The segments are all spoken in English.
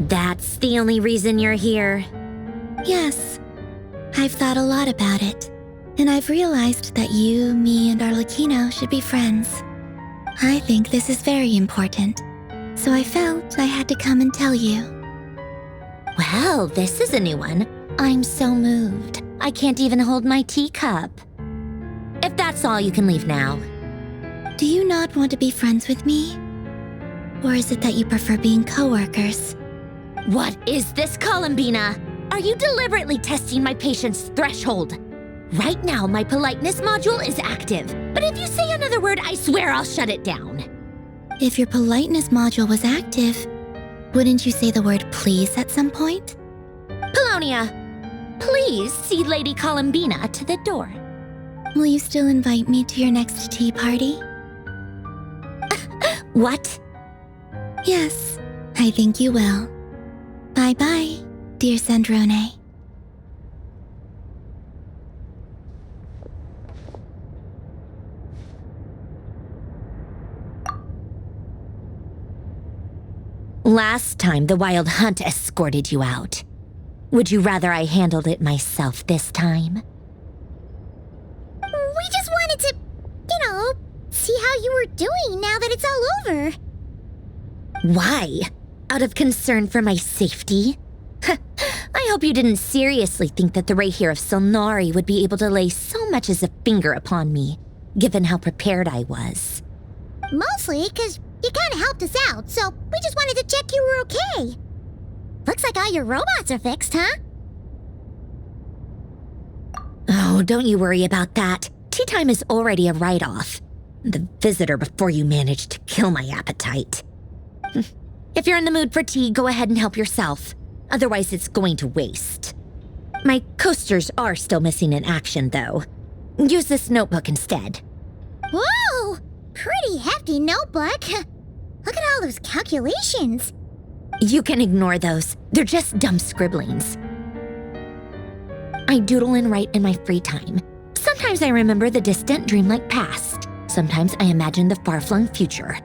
That's the only reason you're here? Yes. I've thought a lot about it, and I've realized that you, me, and Arlecchino should be friends. I think this is very important, so I felt I had to come and tell you. Well, this is a new one. I'm so moved. I can't even hold my teacup. If that's all, you can leave now. Do you not want to be friends with me? Or is it that you prefer being co-workers? What is this, Columbina? Are you deliberately testing my patience threshold? Right now, my politeness module is active, but if you say another word, I swear I'll shut it down. If your politeness module was active, wouldn't you say the word please at some point? Polonia, please see Lady Columbina to the door. Will you still invite me to your next tea party? What? Yes, I think you will. Bye-bye, dear Sandrone. Last time, the Wild Hunt escorted you out. Would you rather I handled it myself this time? We just wanted to, see how you were doing now that it's all over. Why? Out of concern for my safety? I hope you didn't seriously think that the Rayhir of Silnari would be able to lay so much as a finger upon me, given how prepared I was. Mostly because you kind of helped us out, so we just wanted to check you were okay. Looks like all your robots are fixed, huh? Oh, don't you worry about that. Tea time is already a write-off. The visitor before you managed to kill my appetite. If you're in the mood for tea, go ahead and help yourself. Otherwise, it's going to waste. My coasters are still missing in action, though. Use this notebook instead. Whoa! Pretty hefty notebook. Look at all those calculations. You can ignore those. They're just dumb scribblings. I doodle and write in my free time. Sometimes I remember the distant, dreamlike past. Sometimes I imagine the far-flung future.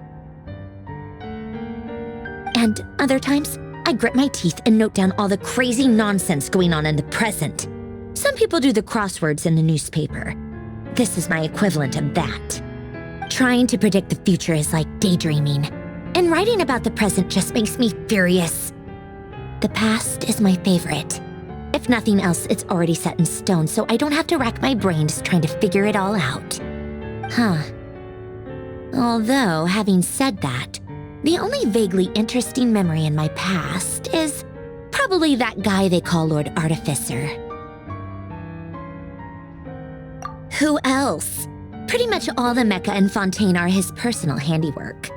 And other times, I grit my teeth and note down all the crazy nonsense going on in the present. Some people do the crosswords in the newspaper. This is my equivalent of that. Trying to predict the future is like daydreaming, and writing about the present just makes me furious. The past is my favorite. If nothing else, it's already set in stone, so I don't have to rack my brains trying to figure it all out. Huh. Although, having said that, the only vaguely interesting memory in my past is probably that guy they call Lord Artificer. Who else? Pretty much all the mecha in Fontaine are his personal handiwork.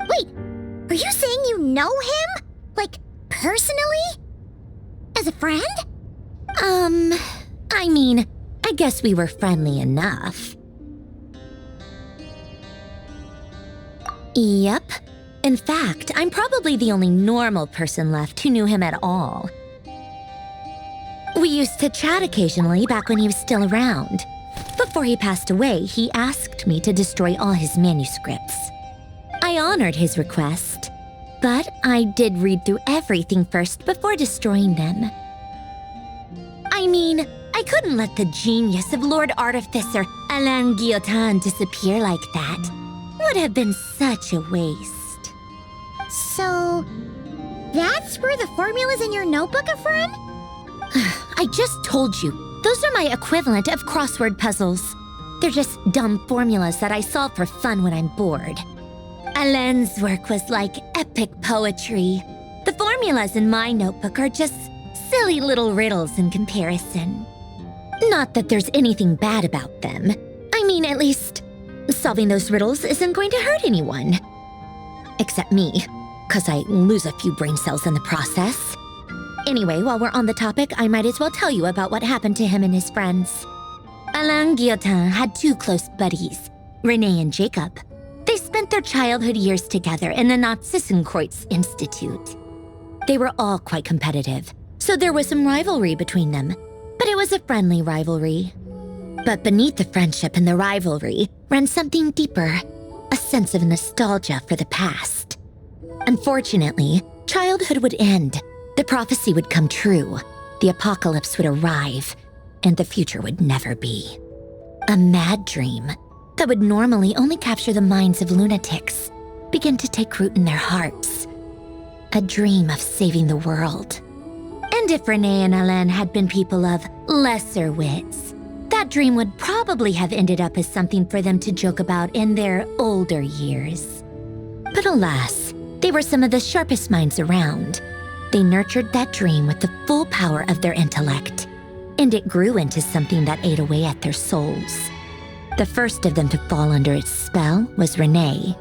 Wait, are you saying you know him? Like, personally? As a friend? I mean, I guess we were friendly enough. Yep. In fact, I'm probably the only normal person left who knew him at all. We used to chat occasionally back when he was still around. Before he passed away, he asked me to destroy all his manuscripts. I honored his request, but I did read through everything first before destroying them. I mean, I couldn't let the genius of Lord Artificer Alain Guillotin disappear like that. Would have been such a waste. So, that's where the formulas in your notebook are from? I just told you, those are my equivalent of crossword puzzles. They're just dumb formulas that I solve for fun when I'm bored. Alain's work was like epic poetry. The formulas in my notebook are just silly little riddles in comparison. Not that there's anything bad about them. I mean, at least, solving those riddles isn't going to hurt anyone. Except me, 'cause I lose a few brain cells in the process. Anyway, while we're on the topic, I might as well tell you about what happened to him and his friends. Alain Guillotin had two close buddies, Renee and Jacob. They spent their childhood years together in the Narzissenkreuz Institute. They were all quite competitive, so there was some rivalry between them, but it was a friendly rivalry. But beneath the friendship and the rivalry ran something deeper, a sense of nostalgia for the past. Unfortunately, childhood would end, the prophecy would come true, the apocalypse would arrive, and the future would never be. A mad dream that would normally only capture the minds of lunatics began to take root in their hearts. A dream of saving the world. And if Renee and Alain had been people of lesser wits, that dream would probably have ended up as something for them to joke about in their older years. But alas, they were some of the sharpest minds around. They nurtured that dream with the full power of their intellect, and it grew into something that ate away at their souls. The first of them to fall under its spell was Renee.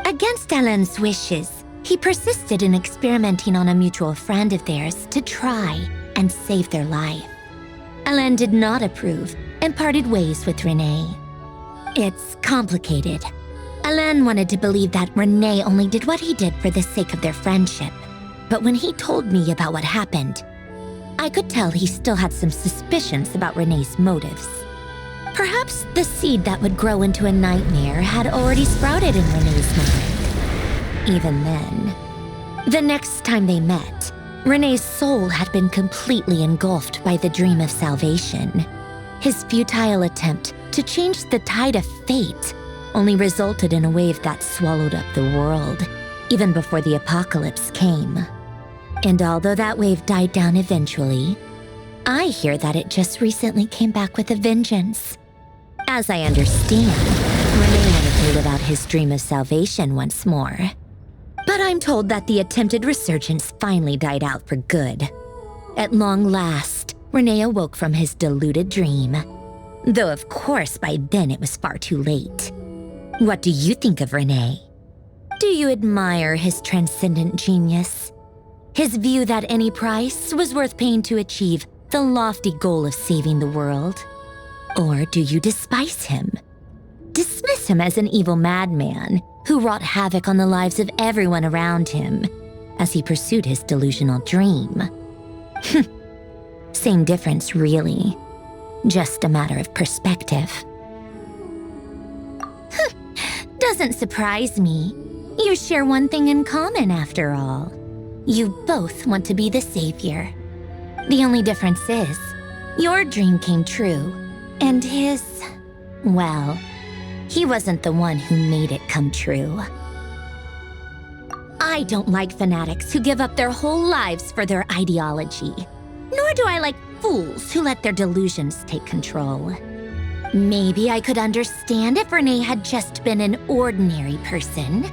Against Alain's wishes, he persisted in experimenting on a mutual friend of theirs to try and save their life. Alain did not approve and parted ways with Renee. It's complicated. Alain wanted to believe that Renee only did what he did for the sake of their friendship. But when he told me about what happened, I could tell he still had some suspicions about Renee's motives. Perhaps the seed that would grow into a nightmare had already sprouted in Renee's mind. Even then, the next time they met, Renee's soul had been completely engulfed by the dream of salvation. His futile attempt to change the tide of fate only resulted in a wave that swallowed up the world, even before the apocalypse came. And although that wave died down eventually, I hear that it just recently came back with a vengeance. As I understand, Renee wanted to live out his dream of salvation once more. But I'm told that the attempted resurgence finally died out for good. At long last, Renee awoke from his deluded dream. Though of course by then it was far too late. What do you think of Renee? Do you admire his transcendent genius? His view that any price was worth paying to achieve the lofty goal of saving the world? Or do you despise him? Dismiss him as an evil madman who wrought havoc on the lives of everyone around him as he pursued his delusional dream? Same difference, really. Just a matter of perspective. Doesn't surprise me. You share one thing in common, after all. You both want to be the savior. The only difference is, your dream came true, and his, well, he wasn't the one who made it come true. I don't like fanatics who give up their whole lives for their ideology. Nor do I like fools who let their delusions take control. Maybe I could understand if Renee had just been an ordinary person.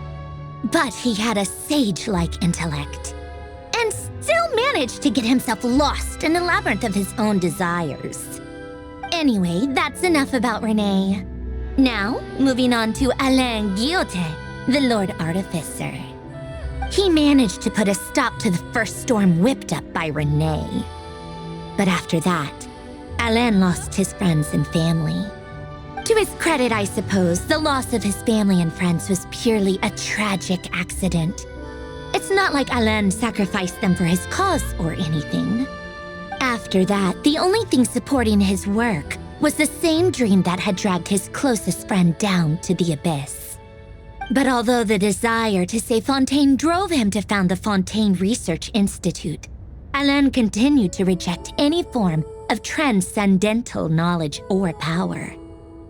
But he had a sage-like intellect, and still managed to get himself lost in the labyrinth of his own desires. Anyway, that's enough about Renee. Now, moving on to Alain Guillotin, the Lord Artificer. He managed to put a stop to the first storm whipped up by Renee. But after that, Alain lost his friends and family. To his credit, I suppose, the loss of his family and friends was purely a tragic accident. It's not like Alain sacrificed them for his cause or anything. After that, the only thing supporting his work was the same dream that had dragged his closest friend down to the abyss. But although the desire to save Fontaine drove him to found the Fontaine Research Institute, Alain continued to reject any form of transcendental knowledge or power.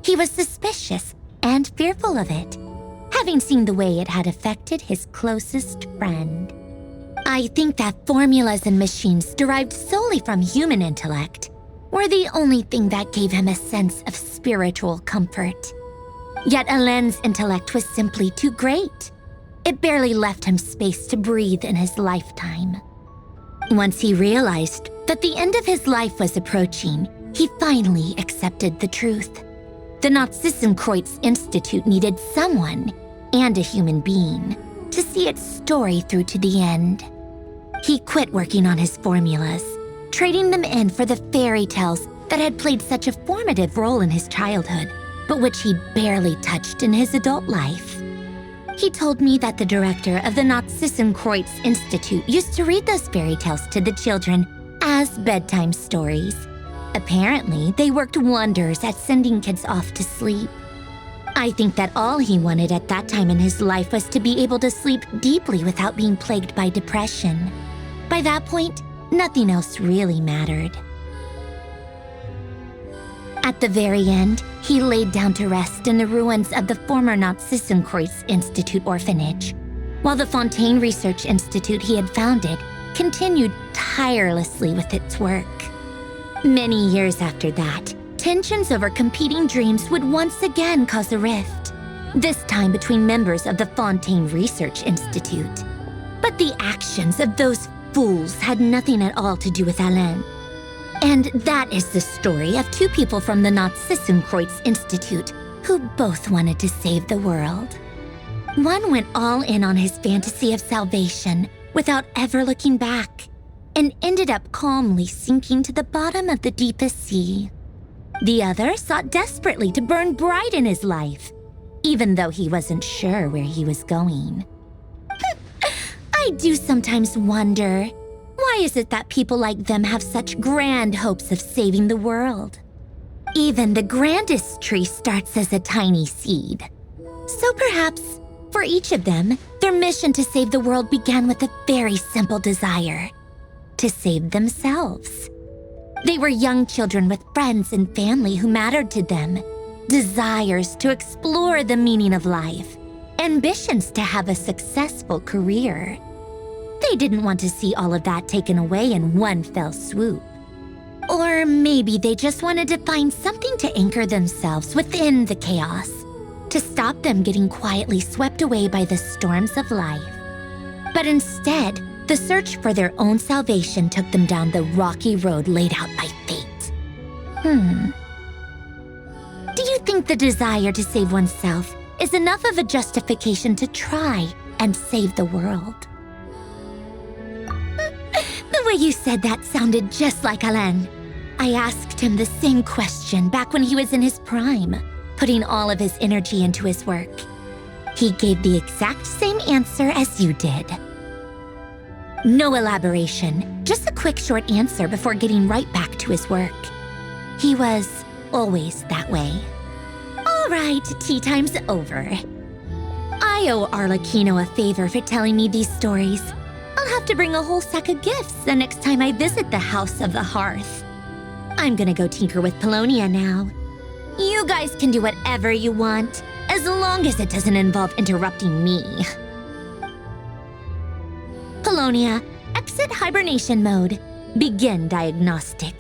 He was suspicious and fearful of it, having seen the way it had affected his closest friend. I think that formulas and machines derived solely from human intellect were the only thing that gave him a sense of spiritual comfort. Yet Alain's intellect was simply too great. It barely left him space to breathe in his lifetime. Once he realized that the end of his life was approaching, he finally accepted the truth. The Nazissenkreuz Institute needed someone, and a human being, to see its story through to the end. He quit working on his formulas, trading them in for the fairy tales that had played such a formative role in his childhood, but which he'd barely touched in his adult life. He told me that the director of the Nazissenkreuz Institute used to read those fairy tales to the children as bedtime stories. Apparently, they worked wonders at sending kids off to sleep. I think that all he wanted at that time in his life was to be able to sleep deeply without being plagued by depression. By that point, nothing else really mattered. At the very end, he laid down to rest in the ruins of the former Nazissenkreuz Institute orphanage, while the Fontaine Research Institute he had founded continued tirelessly with its work. Many years after that, tensions over competing dreams would once again cause a rift, this time between members of the Fontaine Research Institute. But the actions of those fools had nothing at all to do with Alain. And that is the story of two people from the Nazissenkreuz Institute who both wanted to save the world. One went all in on his fantasy of salvation without ever looking back, and ended up calmly sinking to the bottom of the deepest sea. The other sought desperately to burn bright in his life, even though he wasn't sure where he was going. I do sometimes wonder, why is it that people like them have such grand hopes of saving the world? Even the grandest tree starts as a tiny seed. So perhaps, for each of them, their mission to save the world began with a very simple desire: to save themselves. They were young children with friends and family who mattered to them, desires to explore the meaning of life, ambitions to have a successful career. They didn't want to see all of that taken away in one fell swoop. Or maybe they just wanted to find something to anchor themselves within the chaos, to stop them getting quietly swept away by the storms of life. But instead, the search for their own salvation took them down the rocky road laid out by fate. Do you think the desire to save oneself is enough of a justification to try and save the world? The way you said that sounded just like Alain. I asked him the same question back when he was in his prime, putting all of his energy into his work. He gave the exact same answer as you did. No elaboration, just a quick short answer before getting right back to his work. He was always that way. All right, tea time's over. I owe Arlecchino a favor for telling me these stories. I'll have to bring a whole sack of gifts the next time I visit the House of the Hearth. I'm gonna go tinker with Polonia now. You guys can do whatever you want, as long as it doesn't involve interrupting me. Polonia, exit hibernation mode. Begin diagnostic.